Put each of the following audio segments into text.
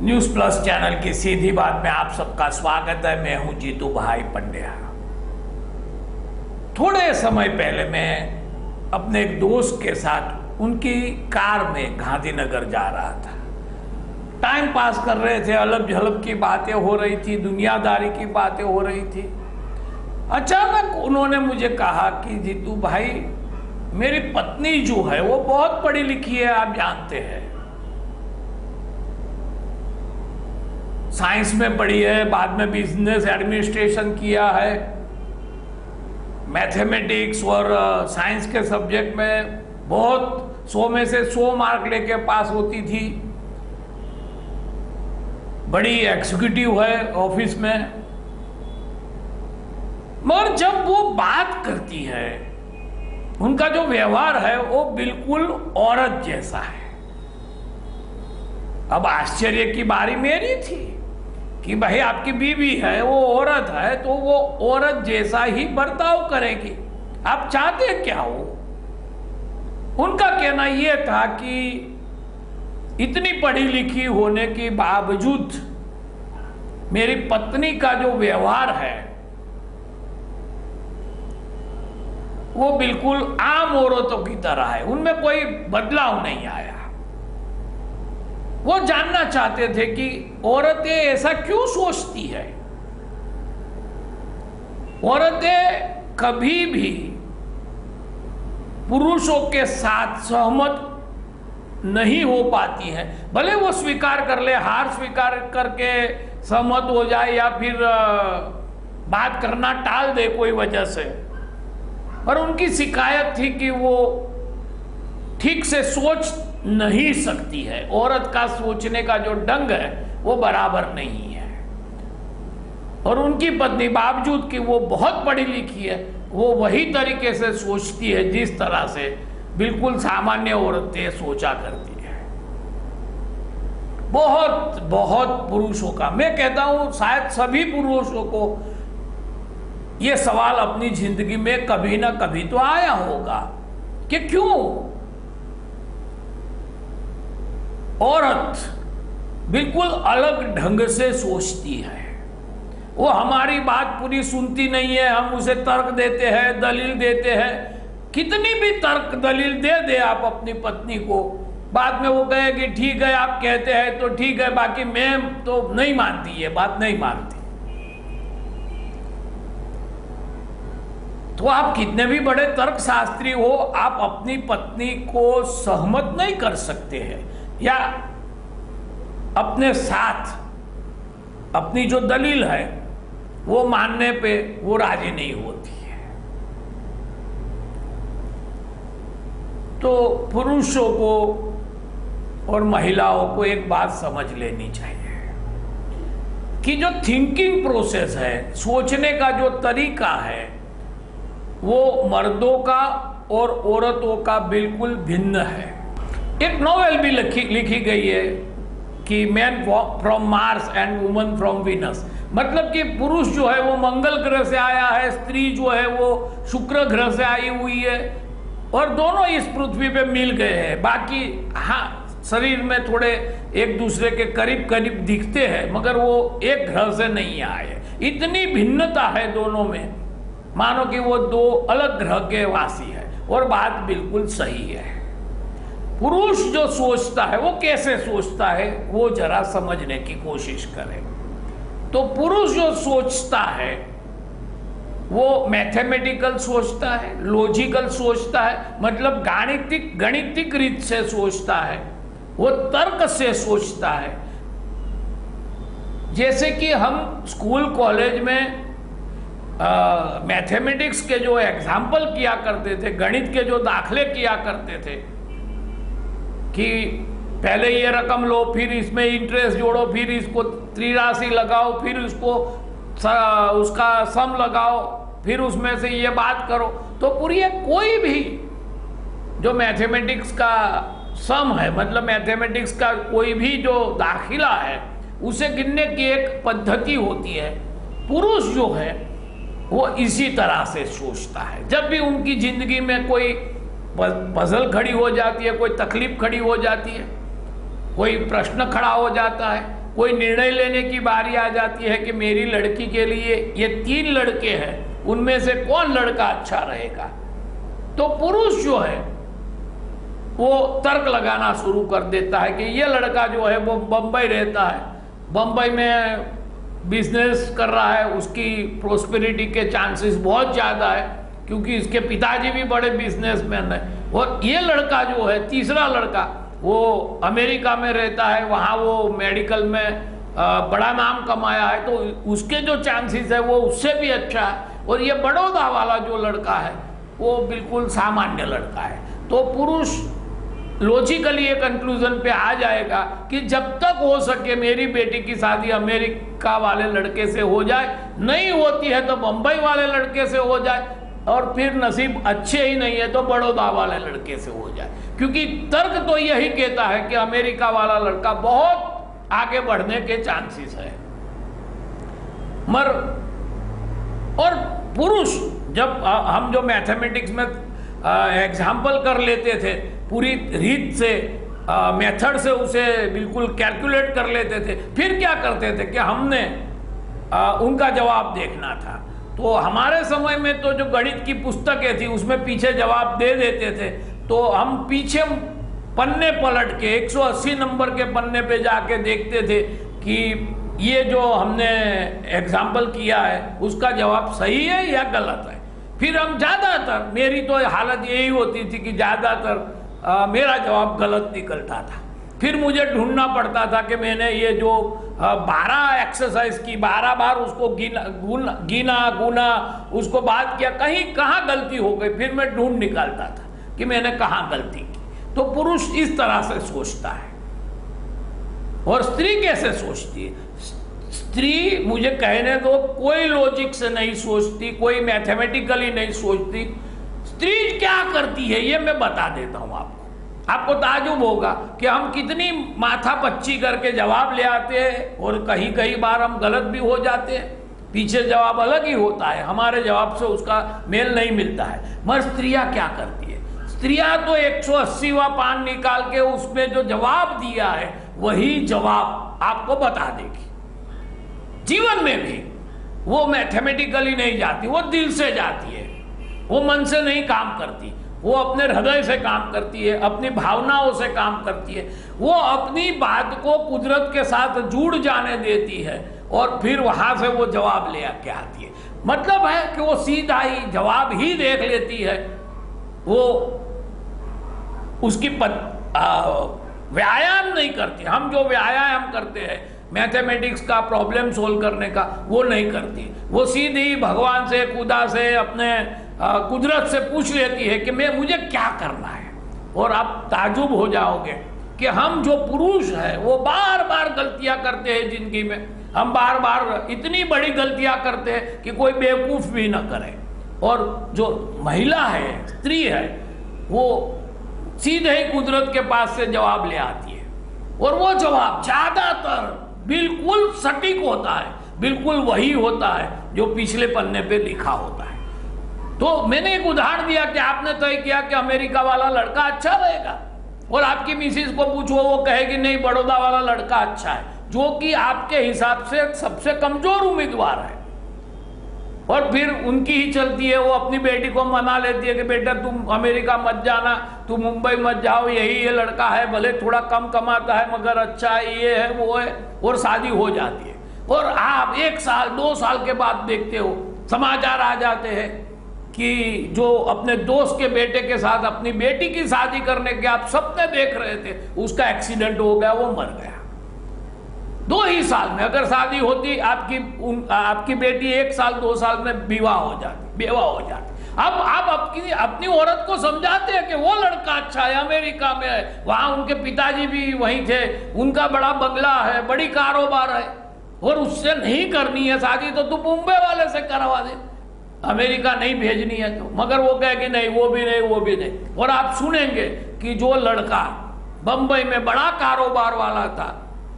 News plus channel की सीधी बात में आप सबका स्वागत है। मैं हूं जीतू भाई पंड्या। थोड़े समय पहले मैं अपने एक दोस्त के साथ उनकी कार में गांधीनगर जा रहा था। टाइम पास कर रहे थे, अलग झलक की बातें हो रही थी, दुनियादारी की बातें हो रही थी। अचानक उन्होंने मुझे कहा कि जीतू भाई, मेरी पत्नी जो है वो बहुत पढ़ी लिखी है, आप जानते हैं, साइंस में पढ़ी है, बाद में बिजनेस एडमिनिस्ट्रेशन किया है, मैथमेटिक्स और साइंस के सब्जेक्ट में बहुत 100 में से 100 मार्क लेके पास होती थी। बड़ी एग्जीक्यूटिव है ऑफिस में। मगर जब वो बात करती है, उनका जो व्यवहार है वो बिल्कुल औरत जैसा है। अब आश्चर्य की बारी मेरी थी कि भाई आपकी बीवी है, वो औरत है, तो वो औरत जैसा ही बर्ताव करेगी, आप चाहते क्या हो। उनका कहना यह था कि इतनी पढ़ी लिखी होने के बावजूद मेरी पत्नी का जो व्यवहार है वो बिल्कुल आम औरतों की तरह है, उनमें कोई बदलाव नहीं आया। वो जानना चाहते थे कि औरतें ऐसा क्यों सोचती है। औरतें कभी भी पुरुषों के साथ सहमत नहीं हो पाती हैं, भले वो स्वीकार कर ले, हार स्वीकार करके सहमत हो जाए या फिर बात करना टाल दे कोई वजह से। पर उनकी शिकायत थी कि वो ठीक से सोच नहीं सकती है, औरत का सोचने का जो ढंग है वो बराबर नहीं है। और उनकी पत्नी बावजूद कि वो बहुत पढ़ी लिखी है, वो वही तरीके से सोचती है जिस तरह से बिल्कुल सामान्य औरतें सोचा करती है। बहुत बहुत पुरुषों का, मैं कहता हूं शायद सभी पुरुषों को ये सवाल अपनी जिंदगी में कभी ना कभी तो आया होगा कि क्यों औरत बिल्कुल अलग ढंग से सोचती है। वो हमारी बात पूरी सुनती नहीं है, हम उसे तर्क देते हैं, दलील देते हैं। कितनी भी तर्क दलील दे दे आप अपनी पत्नी को, बाद में वो कहे कि ठीक है आप कहते हैं तो ठीक है, बाकी मैं तो नहीं मानती, ये बात नहीं मानती। तो आप कितने भी बड़े तर्क शास्त्री हो, आप अपनी पत्नी को सहमत नहीं कर सकते हैं या अपने साथ अपनी जो दलील है वो मानने पे वो राजी नहीं होती है। तो पुरुषों को और महिलाओं को एक बात समझ लेनी चाहिए कि जो थिंकिंग प्रोसेस है, सोचने का जो तरीका है, वो मर्दों का और औरतों का बिल्कुल भिन्न है। एक नॉवेल भी लिखी गई है कि man from Mars and woman from Venus, मतलब कि पुरुष जो है वो मंगल ग्रह से आया है, स्त्री जो है वो शुक्र ग्रह से आई हुई है, और दोनों इस पृथ्वी पे मिल गए हैं। बाकी हाँ, शरीर में थोड़े एक दूसरे के करीब करीब दिखते हैं, मगर वो एक ग्रह से नहीं आए। इतनी भिन्नता है दोनों में, मानो कि वो दो अलग ग्रह के वासी है। और बात बिल्कुल सही है। पुरुष जो सोचता है वो कैसे सोचता है, वो जरा समझने की कोशिश करें। तो पुरुष जो सोचता है वो मैथमेटिकल सोचता है, लॉजिकल सोचता है, मतलब गणितिक रीत से सोचता है, वो तर्क से सोचता है। जैसे कि हम स्कूल कॉलेज में मैथमेटिक्स के जो एग्जाम्पल किया करते थे, गणित के जो दाखले किया करते थे कि पहले ये रकम लो, फिर इसमें इंटरेस्ट जोड़ो, फिर इसको त्रिराशि लगाओ, फिर उसका सम लगाओ, फिर उसमें से ये बात करो। तो पूरी कोई भी जो मैथमेटिक्स का सम है, मतलब मैथमेटिक्स का कोई भी जो दाखिला है, उसे गिनने की एक पद्धति होती है। पुरुष जो है वो इसी तरह से सोचता है। जब भी उनकी जिंदगी में कोई पजल खड़ी हो जाती है, कोई तकलीफ खड़ी हो जाती है, कोई प्रश्न खड़ा हो जाता है, कोई निर्णय लेने की बारी आ जाती है कि मेरी लड़की के लिए ये 3 लड़के हैं, उनमें से कौन लड़का अच्छा रहेगा, तो पुरुष जो है वो तर्क लगाना शुरू कर देता है कि ये लड़का जो है वो बम्बई रहता है, बम्बई में बिजनेस कर रहा है, उसकी प्रोस्पेरिटी के चांसेस बहुत ज़्यादा है क्योंकि इसके पिताजी भी बड़े बिजनेसमैन हैं। और ये लड़का जो है, तीसरा लड़का, वो अमेरिका में रहता है, वहाँ वो मेडिकल में बड़ा नाम कमाया है, तो उसके जो चांसेस है वो उससे भी अच्छा है। और ये बड़ौदा वाला जो लड़का है वो बिल्कुल सामान्य लड़का है। तो पुरुष लॉजिकली ये कंक्लूजन पे आ जाएगा कि जब तक हो सके मेरी बेटी की शादी अमेरिका वाले लड़के से हो जाए, नहीं होती है तो बम्बई वाले लड़के से हो जाए, और फिर नसीब अच्छे ही नहीं है तो बड़ौदा वाले लड़के से हो जाए। क्योंकि तर्क तो यही कहता है कि अमेरिका वाला लड़का बहुत आगे बढ़ने के चांसेस है। और पुरुष, जब हम जो मैथमेटिक्स में एग्जाम्पल कर लेते थे, पूरी रीत से मेथड से उसे बिल्कुल कैलकुलेट कर लेते थे, फिर क्या करते थे कि हमने उनका जवाब देखना था। तो हमारे समय में तो जो गणित की पुस्तकें थी उसमें पीछे जवाब दे देते थे, तो हम पीछे पन्ने पलट के 180 नंबर के पन्ने पे जाके देखते थे कि ये जो हमने एग्जाम्पल किया है उसका जवाब सही है या गलत है। फिर हम ज़्यादातर, मेरी तो हालत यही होती थी कि ज़्यादातर मेरा जवाब गलत निकलता था। फिर मुझे ढूंढना पड़ता था कि मैंने ये जो 12 एक्सरसाइज की, 12 बार उसको गिना गुना उसको बात किया, कहीं कहाँ गलती हो गई, फिर मैं ढूंढ निकालता था कि मैंने कहाँ गलती की। तो पुरुष इस तरह से सोचता है। और स्त्री कैसे सोचती है? स्त्री, मुझे कहने दो, कोई लॉजिक से नहीं सोचती, कोई मैथमेटिकली नहीं सोचती। स्त्री क्या करती है ये मैं बता देता हूं आपको ताजुब होगा कि हम कितनी माथा पच्ची करके जवाब ले आते हैं और कहीं कई बार हम गलत भी हो जाते हैं। पीछे जवाब अलग ही होता है, हमारे जवाब से उसका मेल नहीं मिलता है। मगर स्त्रियां क्या करती है? स्त्रियां तो 180वां पान निकाल के उसमें जो जवाब दिया है वही जवाब आपको बता देगी। जीवन में भी वो मैथमेटिकली नहीं जाती, वो दिल से जाती है, वो मन से नहीं काम करती, वो अपने हृदय से काम करती है, अपनी भावनाओं से काम करती है। वो अपनी बात को कुदरत के साथ जुड़ जाने देती है और फिर वहां से वो जवाब ले आके आती है। मतलब है कि वो सीधा ही जवाब ही देख लेती है, वो उसकी व्यायाम नहीं करती। हम जो व्यायाम करते हैं मैथमेटिक्स का प्रॉब्लम सोल्व करने का, वो नहीं करती। वो सीधी भगवान से, खुदा से, अपने कुदरत से पूछ लेती है कि मुझे क्या करना है। और आप ताजुब हो जाओगे कि हम जो पुरुष हैं वो बार बार गलतियां करते हैं जिंदगी में। हम बार बार इतनी बड़ी गलतियां करते हैं कि कोई बेवकूफ भी ना करे। और जो महिला है, स्त्री है, वो सीधे ही कुदरत के पास से जवाब ले आती है और वो जवाब ज्यादातर बिल्कुल सटीक होता है, बिल्कुल वही होता है जो पिछले पन्ने पे लिखा होता है। तो मैंने एक उदाहरण दिया कि आपने तय किया कि अमेरिका वाला लड़का अच्छा रहेगा और आपकी मिसिस को पूछो, वो कहेगी नहीं बड़ौदा वाला लड़का अच्छा है, जो कि आपके हिसाब से सबसे कमजोर उम्मीदवार है। और फिर उनकी ही चलती है, वो अपनी बेटी को मना लेती है कि बेटा तुम अमेरिका मत जाना, तुम मुंबई मत जाओ, यही ये लड़का है, भले थोड़ा कम कमाता है मगर अच्छा है, ये है वो है, और शादी हो जाती है। और आप 1 साल 2 साल के बाद देखते हो समाचार आ जाते हैं कि जो अपने दोस्त के बेटे के साथ अपनी बेटी की शादी करने के आप सपने देख रहे थे, उसका एक्सीडेंट हो गया, वो मर गया। 2 ही साल में अगर शादी होती, आपकी बेटी 1 साल 2 साल में बेवा हो जाती। अब आप अपनी औरत को समझाते हैं कि वो लड़का अच्छा है, अमेरिका में है, वहां उनके पिताजी भी वहीं थे, उनका बड़ा बंगला है, बड़ी कारोबार है, और उससे नहीं करनी है शादी तो तू मुंबई वाले से करवा दे, अमेरिका नहीं भेजनी है तो। मगर वो कहे कि नहीं, वो भी नहीं, वो भी नहीं। और आप सुनेंगे कि जो लड़का बंबई में बड़ा कारोबार वाला था,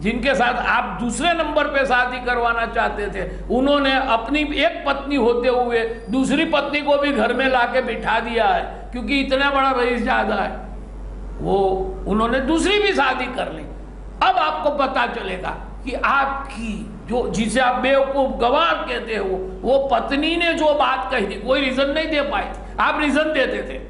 जिनके साथ आप दूसरे नंबर पे शादी करवाना चाहते थे, उन्होंने अपनी एक पत्नी होते हुए दूसरी पत्नी को भी घर में लाके बिठा दिया है, क्योंकि इतना बड़ा रईस ज्यादा है, वो उन्होंने दूसरी भी शादी कर ली। अब आपको पता चलेगा कि आपकी जो जिसे आप बेवकूफ गवार कहते हो, वो पत्नी ने जो बात कही थी कोई रीजन नहीं दे पाई थी, आप रीजन देते थे,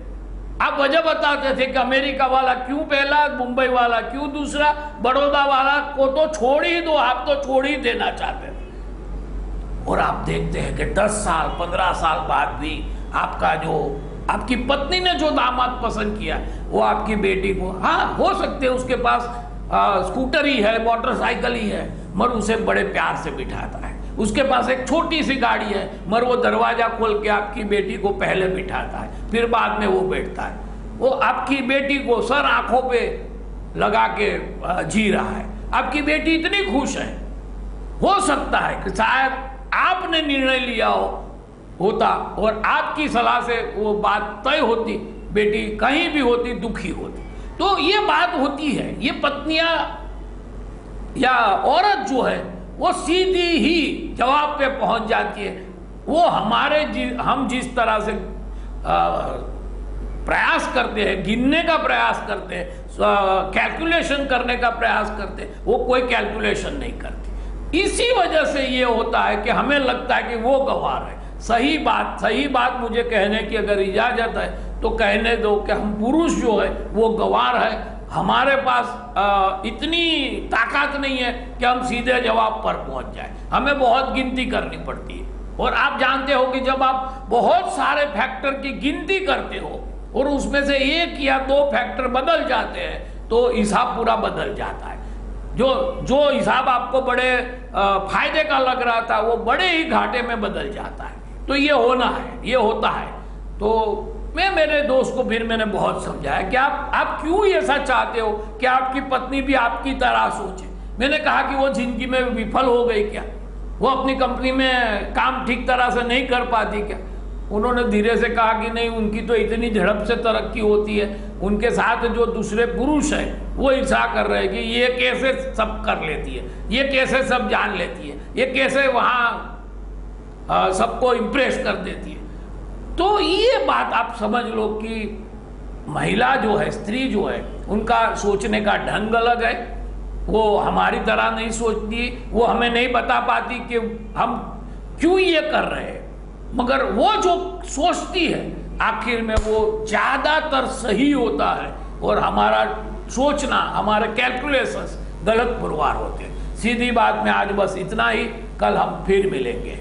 आप वजह बताते थे कि अमेरिका वाला क्यों पहला, मुंबई वाला क्यों दूसरा, बड़ौदा वाला को तो छोड़ ही दो, आप तो छोड़ ही देना चाहते थे। और आप देखते हैं कि 10 साल 15 साल बाद भी आपकी पत्नी ने जो दामाद पसंद किया वो आपकी बेटी को, हाँ हो सकते है उसके पास स्कूटर ही है, मोटरसाइकिल ही है, मगर उसे बड़े प्यार से बिठाता है। उसके पास एक छोटी सी गाड़ी है, मगर वो दरवाजा खोल के आपकी बेटी को पहले बिठाता है, फिर बाद में वो बैठता है। वो आपकी बेटी को सर आंखों पे लगा के जी रहा है। आपकी बेटी इतनी खुश है, हो सकता है कि शायद आपने निर्णय लिया होता और आपकी सलाह से वो बात तय होती, बेटी कहीं भी होती दुखी होती। तो ये बात होती है, ये पत्नियां या औरत जो है वो सीधी ही जवाब पे पहुंच जाती है। वो हम जिस तरह से प्रयास करते हैं, गिनने का प्रयास करते हैं, कैलकुलेशन करने का प्रयास करते हैं, वो कोई कैलकुलेशन नहीं करती। इसी वजह से ये होता है कि हमें लगता है कि वो गवार है। सही बात मुझे कहने की अगर इजाजत है तो कहने दो कि हम पुरुष जो है वो गवार है। हमारे पास इतनी ताकत नहीं है कि हम सीधे जवाब पर पहुंच जाए, हमें बहुत गिनती करनी पड़ती है। और आप जानते हो कि जब आप बहुत सारे फैक्टर की गिनती करते हो और उसमें से 1 या 2 फैक्टर बदल जाते हैं तो हिसाब पूरा बदल जाता है। जो हिसाब आपको बड़े फायदे का लग रहा था वो बड़े ही घाटे में बदल जाता है। तो ये होता है। तो मैं मेरे दोस्त को फिर मैंने बहुत समझाया कि आप क्यों ऐसा चाहते हो कि आपकी पत्नी भी आपकी तरह सोचे। मैंने कहा कि वो जिंदगी में विफल हो गई क्या, वो अपनी कंपनी में काम ठीक तरह से नहीं कर पाती क्या। उन्होंने धीरे से कहा कि नहीं, उनकी तो इतनी झड़प से तरक्की होती है, उनके साथ जो दूसरे पुरुष हैं वो ईर्ष्या कर रहे हैं कि ये कैसे सब कर लेती है, ये कैसे सब जान लेती है, ये कैसे वहाँ सबको इम्प्रेस कर देती है। तो ये बात आप समझ लो कि महिला जो है, स्त्री जो है, उनका सोचने का ढंग अलग है। वो हमारी तरह नहीं सोचती, वो हमें नहीं बता पाती कि हम क्यों ये कर रहे हैं, मगर वो जो सोचती है आखिर में वो ज़्यादातर सही होता है और हमारा सोचना, हमारे कैलकुलेशंस गलत पुरवार होते हैं। सीधी बात में आज बस इतना ही, कल हम फिर मिलेंगे।